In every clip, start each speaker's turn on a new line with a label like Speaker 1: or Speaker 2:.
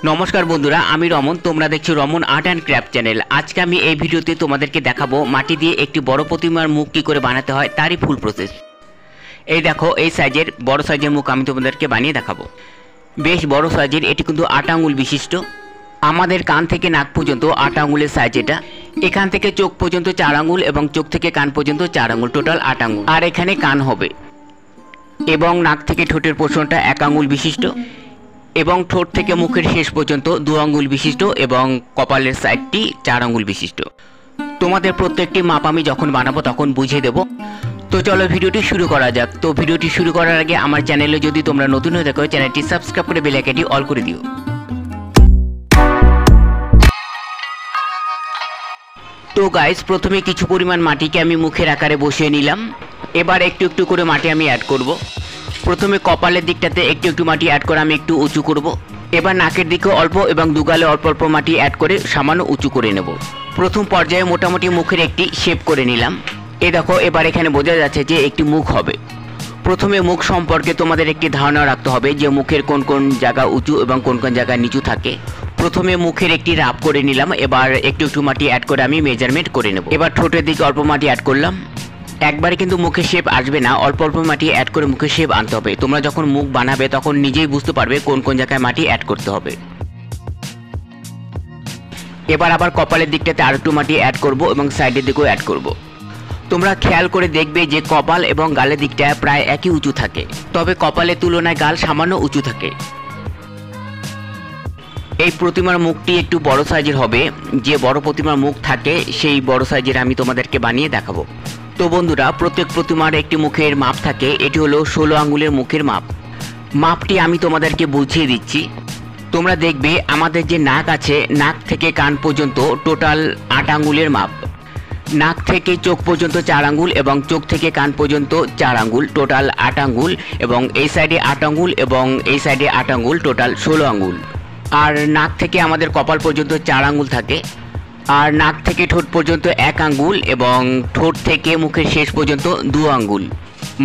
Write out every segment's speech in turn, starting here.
Speaker 1: নমস্কার বন্ধুরা, আমি রমন। তোমরা দেখছো Raman art and craft channel. আজকে আমি এই ভিডিওতে তোমাদেরকে দেখাবো মাটি দিয়ে একটি বড় প্রতিমার মুখ কী করে বানাতে হয় তারই ফুল প্রসেস। এই দেখো, এই সাইজের বড় সাইজের মুখ আমি তোমাদেরকে বানিয়ে দেখাবো। বেশ বড় সাইজের, এটি কিন্তু 8 আঙ্গুল বিশিষ্ট। আমাদের কান থেকে নাক পর্যন্ত 8 আঙ্গুলের সাইজ এটা। এখান থেকে চোখ পর্যন্ত 4 আঙ্গুল এবং চোখ থেকে কান পর্যন্ত 4 আঙ্গুল, টোটাল 8 আঙ্গুল। আর এখানে কান হবে এবং নাক থেকে ঠোঁটের পোর্শনটা 1 আঙ্গুল বিশিষ্ট এবং ঠোঁট থেকে মুখের শেষ পর্যন্ত 2 আঙ্গুল বিশিষ্ট এবং কপালের সাইডটি 4 আঙ্গুল বিশিষ্ট। তোমাদের প্রত্যেকটি মাপ আমি যখন বানাবো তখন বুঝিয়ে দেবো। তো চলো ভিডিওটি শুরু করা যাক। তো ভিডিওটি শুরু করার আগে আমার চ্যানেলে যদি তোমরা নতুন হয়ে থাকো, চ্যানেলটি সাবস্ক্রাইব করে বেল আইকনটি অল করে দিও। তো গাইস, প্রথমে কিছু পরিমাণ মাটিকে আমি মুখের আকারে বসিয়ে নিলাম। এবার একটু একটু করে মাটি আমি অ্যাড করব। প্রথমে কপালের দিকটাতে একটু একটু মাটি অ্যাড করে আমি একটু উঁচু করব। এবার নাকের দিকে অল্প এবং দুগালে অল্প অল্প মাটি অ্যাড করে সামান্য উঁচু করে নেব। প্রথম পর্যায়ে মোটামুটি মুখের একটি শেপ করে নিলাম। এই দেখো, এবার এখানে বোঝা যাচ্ছে যে একটি মুখ হবে। প্রথমে মুখ সম্পর্কে তোমাদের একটি ধারণা রাখতে হবে যে মুখের কোন কোন জায়গা উঁচু এবং কোন কোন জায়গা নিচু থাকে। প্রথমে মুখের একটি রাপ করে নিলাম। এবার একটু একটু মাটি অ্যাড করে আমি মেজারমেন্ট করে নেব। এবার ঠোঁটের দিকে অল্প মাটি অ্যাড করলাম। একবারে কিন্তু মুখের শেপ আসবে না, অল্প অল্প মাটি অ্যাড করে মুখের শেপ আনতে হবে। তোমরা যখন মুখ বানাবে তখন নিজেই বুঝতে পারবে কোন কোন জায়গায় মাটি অ্যাড করতে হবে। এবার আবার কপালের দিকটাতে আর একটু মাটি অ্যাড করব এবং সাইডের দিকেও অ্যাড করব। তোমরা খেয়াল করে দেখবে যে কপাল এবং গালের দিকটা প্রায় একই উঁচু থাকে, তবে কপালের তুলনায় গাল সামান্য উঁচু থাকে। এই প্রতিমার মুখটি একটু বড় সাইজের হবে। যে বড় প্রতিমার মুখ থাকে সেই বড় সাইজের আমি তোমাদেরকে বানিয়ে দেখাবো। তো বন্ধুরা, প্রত্যেক প্রতিমার একটি মুখের মাপ থাকে। এটি হলো 16 আঙ্গুলের মুখের মাপ। মাপটি আমি তোমাদেরকে বুঝিয়ে দিচ্ছি। তোমরা দেখবে আমাদের যে নাক আছে, নাক থেকে কান পর্যন্ত টোটাল 8 আঙ্গুলের মাপ। নাক থেকে চোখ পর্যন্ত 4 আঙ্গুল এবং চোখ থেকে কান পর্যন্ত 4 আঙ্গুল, টোটাল 8 আঙ্গুল। এবং এই সাইডে 8 আঙ্গুল এবং এই সাইডে 8 আঙ্গুল, টোটাল 16 আঙ্গুল। আর নাক থেকে আমাদের কপাল পর্যন্ত 4 আঙ্গুল থাকে। আর নাক থেকে ঠোঁট পর্যন্ত 1 আঙ্গুল এবং ঠোঁট থেকে মুখের শেষ পর্যন্ত 2 আঙ্গুল,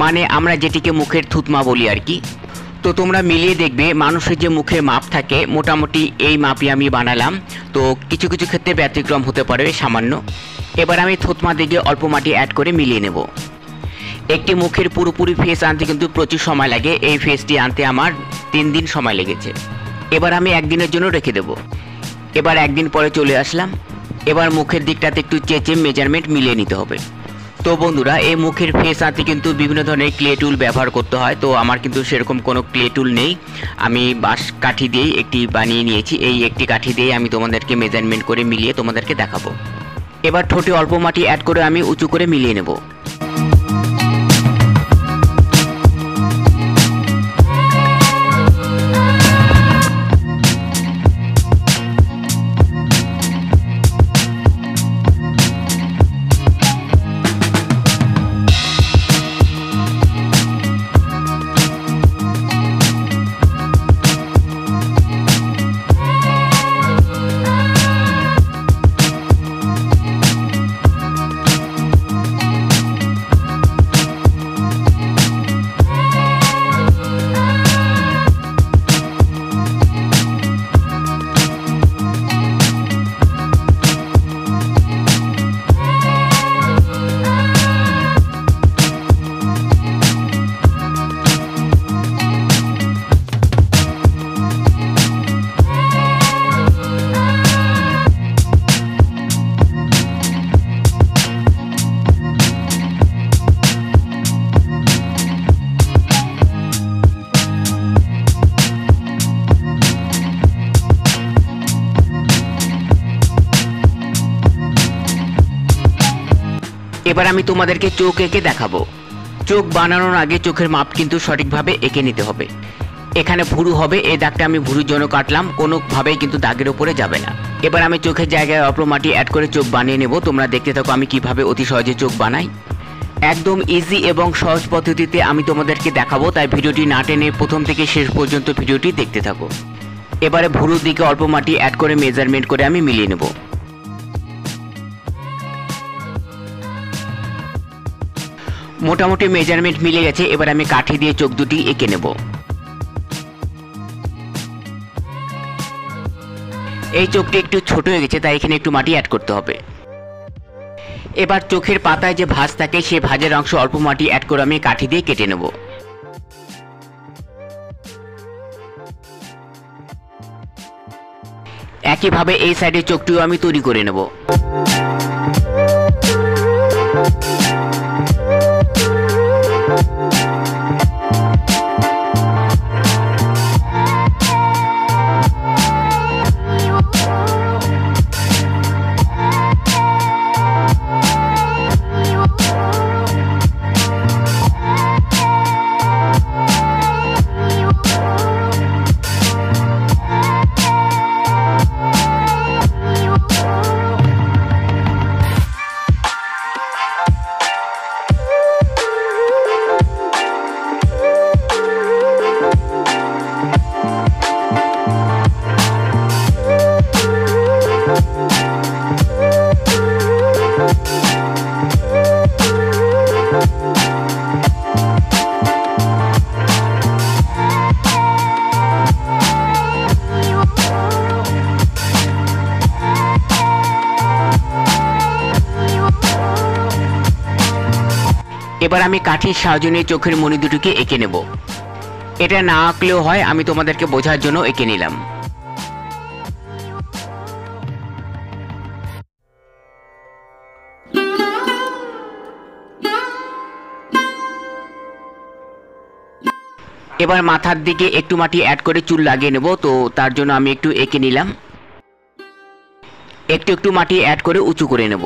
Speaker 1: মানে আমরা যেটিকে মুখের থুতমা বলি আর কি। তো তোমরা মিলিয়ে দেখবে মানুষের যে মুখের মাপ থাকে মোটামুটি এই মাপই আমি বানালাম। তো কিছু কিছু ক্ষেত্রে ব্যতিক্রম হতে পারে সামান্য। এবার আমি থুতমা দিকে অল্প মাটি অ্যাড করে মিলিয়ে নেব। একটি মুখের পুরোপুরি ফেস আনতে কিন্তু প্রচুর সময় লাগে। এই ফেসটি আনতে আমার 3 দিন সময় লেগেছে। এবার আমি একদিনের জন্য রেখে দেব। এবার একদিন পরে চলে আসলাম। এবার মুখের দিকটাতে একটু চেঁচে মেজারমেন্ট মিলিয়ে নিতে হবে। তো বন্ধুরা, এই মুখের ফেস আনতে কিন্তু বিভিন্ন ধরনের ক্লে টুল ব্যবহার করতে হয়। তো আমার কিন্তু সেরকম কোনো ক্লে টুল নেই। আমি বাঁশ কাঠি দিয়েই একটি বানিয়ে নিয়েছি। এই একটি কাঠি দিয়ে আমি তোমাদেরকে মেজারমেন্ট করে মিলিয়ে তোমাদেরকে দেখাবো। এবার ঠোঁটে অল্প মাটি অ্যাড করে আমি উঁচু করে মিলিয়ে নেব। এবার আমি তোমাদেরকে চোখ এঁকে দেখাবো। চোখ বানানোর আগে চোখের মাপ কিন্তু সঠিকভাবে এঁকে নিতে হবে। এখানে ভুরু হবে, এই দাগটা আমি ভুরুর জন্য কাটলাম, কোনোভাবেই কিন্তু দাগের উপরে যাবে না। এবার আমি চোখের জায়গায় অল্প মাটি অ্যাড করে চোখ বানিয়ে নেব। তোমরা দেখতে থাকো আমি কিভাবে অতি সহজে চোখ বানাই। একদম ইজি এবং সহজ পদ্ধতিতে আমি তোমাদেরকে দেখাবো, তাই ভিডিওটি না টেনে প্রথম থেকে শেষ পর্যন্ত ভিডিওটি দেখতে থাকো। এবারে ভুরুর দিকে অল্প মাটি অ্যাড করে মেজারমেন্ট করে আমি মিলিয়ে নেব। মোটামুটি মেজারমেন্ট মিলে গেছে। এবার আমি কাঠি দিয়ে চোখ দুটি এঁকে নেব। এই চোখটি একটু ছোট হয়ে গেছে, তাই এখানে একটু মাটি অ্যাড করতে হবে। এবার চোখের পাতায় যে ভাঁজ থাকে সেই ভাঁজের অংশ অল্প মাটি অ্যাড করে আমি কাঠি দিয়ে কেটে নেব। একইভাবে এই সাইডের চোখটিও আমি তৈরি করে নেব। এবার আমি কাঠির সাহায্যে নিয়ে চোখের মণি দুটিকে এঁকে নেব। এটা না আঁকলেও হয়, আমি তোমাদেরকে বোঝার জন্য এঁকে নিলাম। এবার মাথার দিকে একটু মাটি অ্যাড করে চুল লাগিয়ে নেব, তো তার জন্য আমি একটু এঁকে নিলাম। একটু একটু মাটি অ্যাড করে উঁচু করে নেব।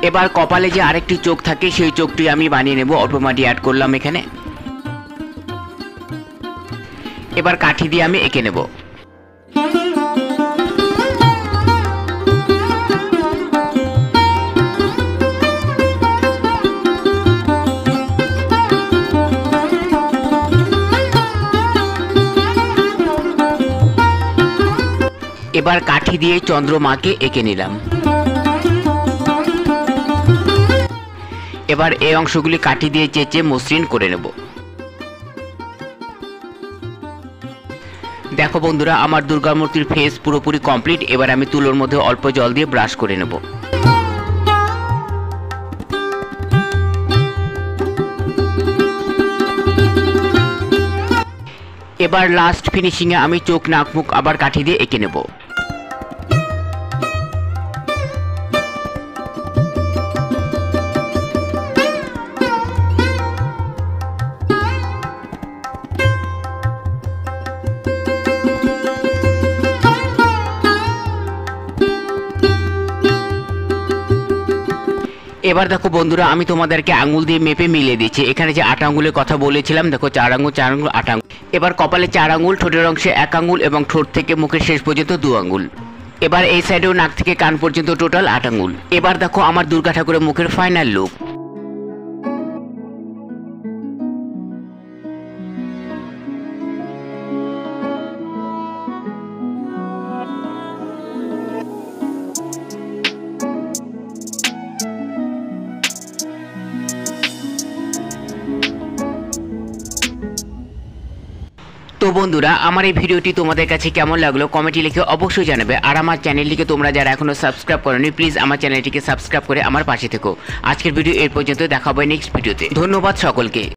Speaker 1: এবার কপালে যে আরেকটি চোখ থাকে সেই চোখটি আমি বানিয়ে নেব। অল্প মাটি অ্যাড করলাম এখানে। এবার কাঠি দিয়ে আমি এঁকে নেব। এবার কাঠি দিয়ে চন্দ্রমাকে এঁকে নিলাম। এবার এই অংশগুলি কাঠি দিয়ে চেঁচে মসৃণ করে নেব। দেখো বন্ধুরা, আমার দুর্গা মূর্তির ফেস পুরোপুরি কমপ্লিট। এবার আমি তুলোর মধ্যে অল্প জল দিয়ে ব্রাশ করে নেব। এবার লাস্ট ফিনিশিং এ আমি চোখ, নাক, মুখ আবার কাঠি দিয়ে এঁকে নেব। এবার দেখো বন্ধুরা, আমি তোমাদেরকে আঙ্গুল দিয়ে মেপে মিলিয়ে দিচ্ছি। এখানে যে 8 আঙ্গুলের কথা বলেছিলাম, দেখো 4 আঙ্গুল 4 আঙ্গুল 8 আঙ্গুল। এবার কপালে 4 আঙ্গুল, ঠোঁটের অংশে 1 আঙ্গুল এবং ঠোঁট থেকে মুখের শেষ পর্যন্ত 2 আঙ্গুল। এবার এই সাইডেও নাক থেকে কান পর্যন্ত টোটাল 8 আঙ্গুল। এবার দেখো আমার দুর্গা ঠাকুরের মুখের ফাইনাল লুক। তো বন্ধুরা, আমার এই ভিডিওটি তোমাদের কাছে কেমন লাগলো কমেন্টে লিখে অবশ্যই জানাবে। আর আমার চ্যানেলটিকে তোমরা যারা এখনো সাবস্ক্রাইব করোনি, প্লিজ আমার চ্যানেলটিকে সাবস্ক্রাইব করে আমার পাশে থেকো। আজকের ভিডিও এর পর্যন্ত, দেখা হবে নেক্সট ভিডিওতে। ধন্যবাদ সকলকে।